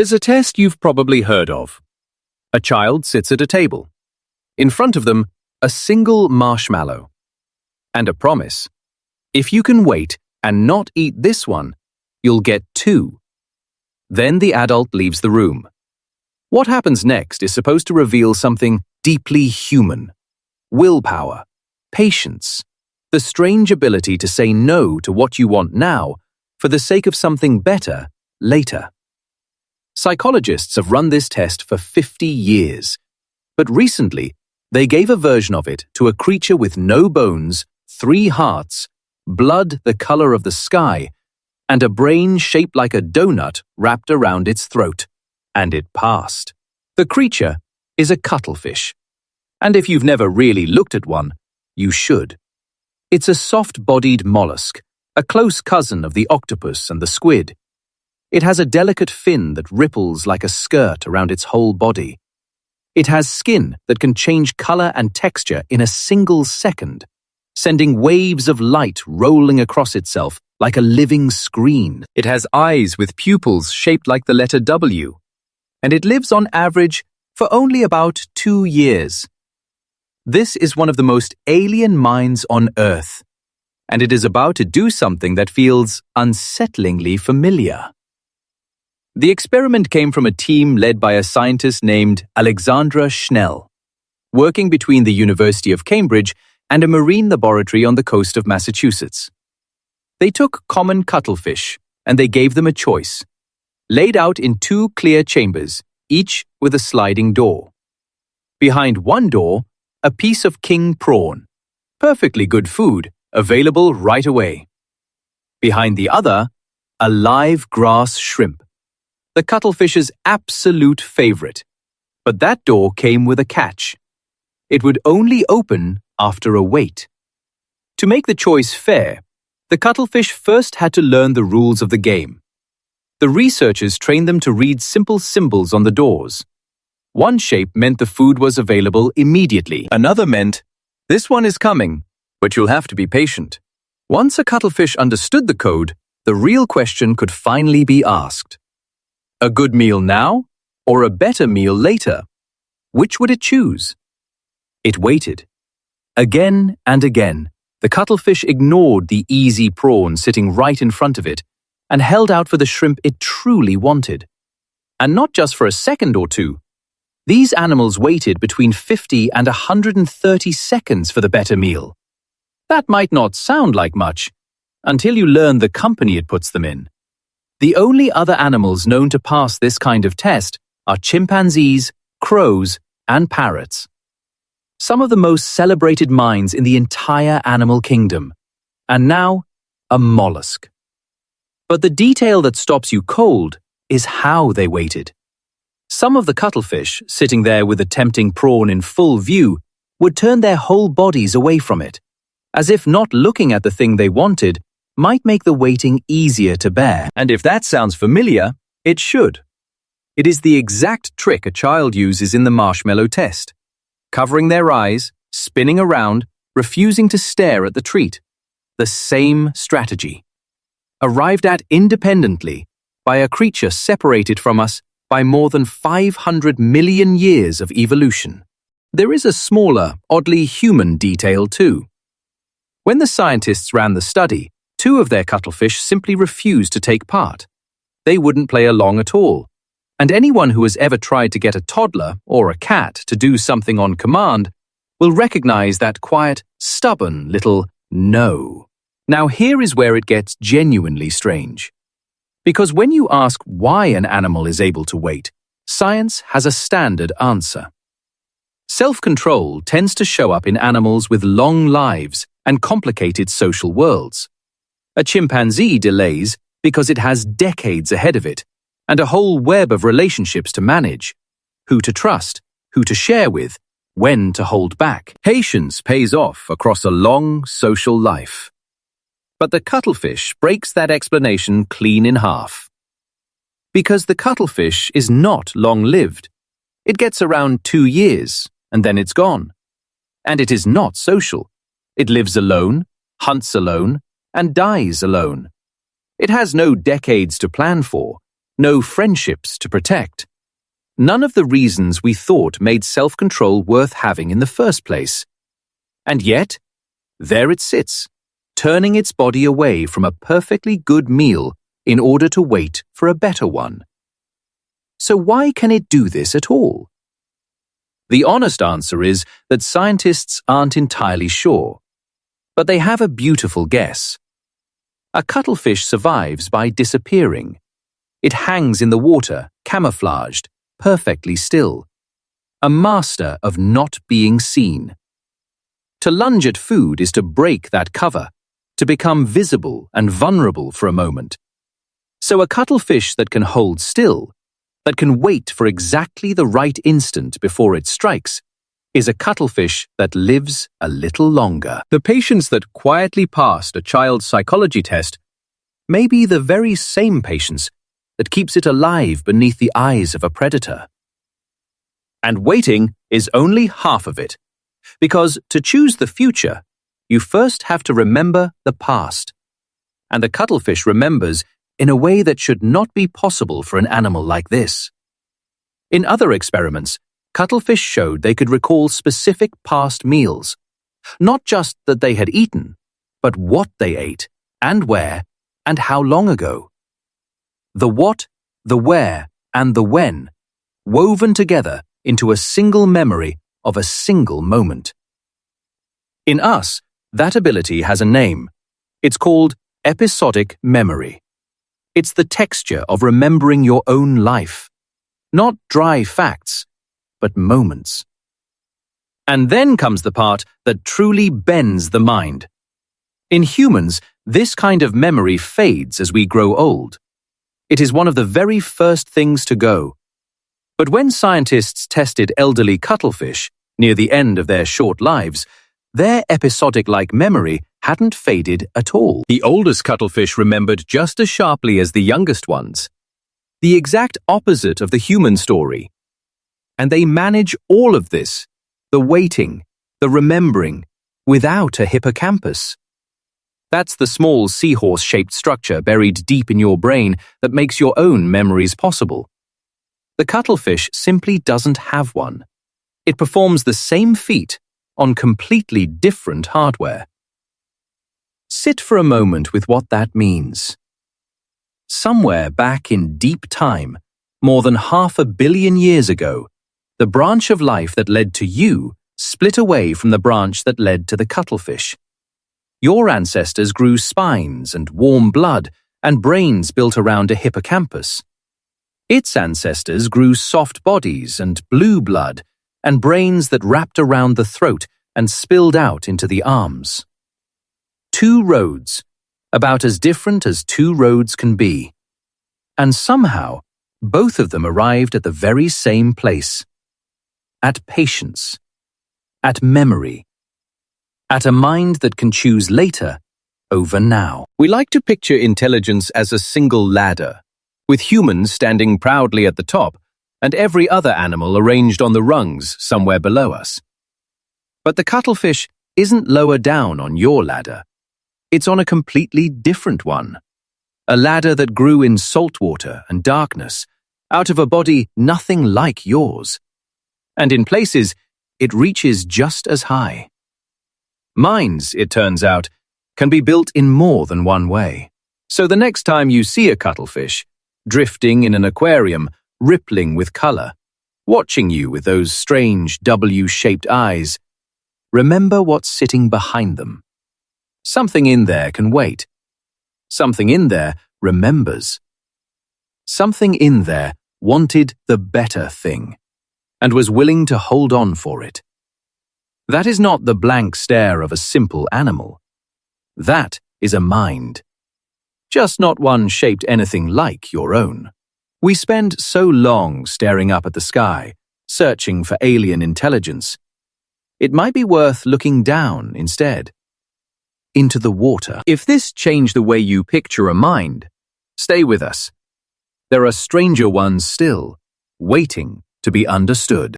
There's a test you've probably heard of. A child sits at a table. In front of them, a single marshmallow. And a promise. If you can wait and not eat this one, you'll get 2. Then the adult leaves the room. What happens next is supposed to reveal something deeply human. Willpower, patience, the strange ability to say no to what you want now for the sake of something better later. Psychologists have run this test for 50 years, but recently they gave a version of it to a creature with no bones, 3 hearts, blood the color of the sky, and a brain shaped like a donut wrapped around its throat. And it passed. The creature is a cuttlefish. And if you've never really looked at one, you should. It's a soft-bodied mollusk, a close cousin of the octopus and the squid. It has a delicate fin that ripples like a skirt around its whole body. It has skin that can change color and texture in a single second, sending waves of light rolling across itself like a living screen. It has eyes with pupils shaped like the letter W, and it lives on average for only about 2 years. This is one of the most alien minds on Earth, and it is about to do something that feels unsettlingly familiar. The experiment came from a team led by a scientist named Alexandra Schnell, working between the University of Cambridge and a marine laboratory on the coast of Massachusetts. They took common cuttlefish and they gave them a choice, laid out in 2 clear chambers, each with a sliding door. Behind one door, a piece of king prawn, perfectly good food, available right away. Behind the other, a live grass shrimp, the cuttlefish's absolute favorite. But that door came with a catch. It would only open after a wait. To make the choice fair, the cuttlefish first had to learn the rules of the game. The researchers trained them to read simple symbols on the doors. One shape meant the food was available immediately. Another meant, this one is coming, but you'll have to be patient. Once a cuttlefish understood the code, the real question could finally be asked. A good meal now, or a better meal later? Which would it choose? It waited. Again and again, the cuttlefish ignored the easy prawn sitting right in front of it and held out for the shrimp it truly wanted. And not just for a second or 2. These animals waited between 50 and 130 seconds for the better meal. That might not sound like much, until you learn the company it puts them in. The only other animals known to pass this kind of test are chimpanzees, crows, and parrots. Some of the most celebrated minds in the entire animal kingdom. And now, a mollusk. But the detail that stops you cold is how they waited. Some of the cuttlefish, sitting there with a tempting prawn in full view, would turn their whole bodies away from it, as if not looking at the thing they wanted might make the waiting easier to bear. And if that sounds familiar, it should. It is the exact trick a child uses in the marshmallow test. Covering their eyes, spinning around, refusing to stare at the treat. The same strategy. Arrived at independently by a creature separated from us by more than 500 million years of evolution. There is a smaller, oddly human detail too. When the scientists ran the study, 2 of their cuttlefish simply refused to take part. They wouldn't play along at all. And anyone who has ever tried to get a toddler or a cat to do something on command will recognize that quiet, stubborn little no. Now here is where it gets genuinely strange. Because when you ask why an animal is able to wait, science has a standard answer. Self-control tends to show up in animals with long lives and complicated social worlds. A chimpanzee delays because it has decades ahead of it and a whole web of relationships to manage. Who to trust, who to share with, when to hold back. Patience pays off across a long social life. But the cuttlefish breaks that explanation clean in half. Because the cuttlefish is not long-lived. It gets around 2 years, and then it's gone. And it is not social. It lives alone, hunts alone, and dies alone. It has no decades to plan for, no friendships to protect. None of the reasons we thought made self-control worth having in the first place. And yet, there it sits, turning its body away from a perfectly good meal in order to wait for a better one. So why can it do this at all? The honest answer is that scientists aren't entirely sure, but they have a beautiful guess. A cuttlefish survives by disappearing. It hangs in the water, camouflaged, perfectly still, a master of not being seen. To lunge at food is to break that cover, to become visible and vulnerable for a moment. So a cuttlefish that can hold still, that can wait for exactly the right instant before it strikes, is a cuttlefish that lives a little longer. The patients that quietly passed a child's psychology test may be the very same patients that keeps it alive beneath the eyes of a predator. And waiting is only half of it, because to choose the future, you first have to remember the past. And the cuttlefish remembers in a way that should not be possible for an animal like this. In other experiments, cuttlefish showed they could recall specific past meals, not just that they had eaten, but what they ate, and where, and how long ago. The what, the where, and the when, woven together into a single memory of a single moment. In us, that ability has a name. It's called episodic memory. It's the texture of remembering your own life, not dry facts, but moments. And then comes the part that truly bends the mind. In humans, this kind of memory fades as we grow old. It is one of the very first things to go. But when scientists tested elderly cuttlefish near the end of their short lives, their episodic-like memory hadn't faded at all. The oldest cuttlefish remembered just as sharply as the youngest ones. The exact opposite of the human story. And they manage all of this, the waiting, the remembering, without a hippocampus. That's the small seahorse-shaped structure buried deep in your brain that makes your own memories possible. The cuttlefish simply doesn't have one. It performs the same feat on completely different hardware. Sit for a moment with what that means. Somewhere back in deep time, more than 500 million years ago, the branch of life that led to you split away from the branch that led to the cuttlefish. Your ancestors grew spines and warm blood and brains built around a hippocampus. Its ancestors grew soft bodies and blue blood and brains that wrapped around the throat and spilled out into the arms. Two roads, about as different as two roads can be. And somehow, both of them arrived at the very same place. At patience. At memory. At a mind that can choose later over now. We like to picture intelligence as a single ladder, with humans standing proudly at the top and every other animal arranged on the rungs somewhere below us. But the cuttlefish isn't lower down on your ladder. It's on a completely different one. A ladder that grew in saltwater and darkness, out of a body nothing like yours. And in places, it reaches just as high. Minds, it turns out, can be built in more than one way. So the next time you see a cuttlefish, drifting in an aquarium, rippling with color, watching you with those strange W-shaped eyes, remember what's sitting behind them. Something in there can wait. Something in there remembers. Something in there wanted the better thing, and was willing to hold on for it. That is not the blank stare of a simple animal. That is a mind. Just not one shaped anything like your own. We spend so long staring up at the sky, searching for alien intelligence. It might be worth looking down instead. Into the water. If this changed the way you picture a mind, stay with us. There are stranger ones still, waiting to be understood.